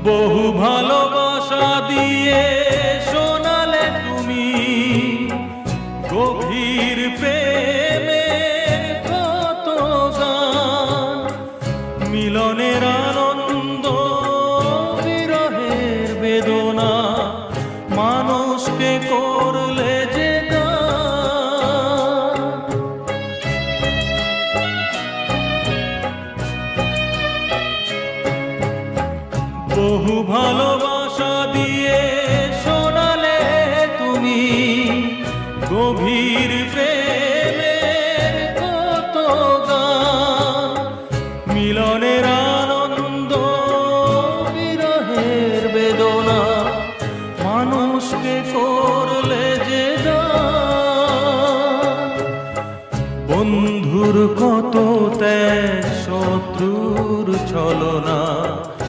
বহু ভালোবাসা দিয়ে শোনালে তুমি গভীর প্রেমের কত গান, মিলনের আনন্দ বিরহের বেদনা, মানুষকে করলে যে গান। বহু ভালোবাসা দিয়ে শোনালে তুমি গভীর প্রেমের কত গান, মিলনের আনন্দ বিরহের বেদনা, মানুষকে করলে যে গান। বন্ধুর কত ত্যাগ, শত্রুর ছলনা,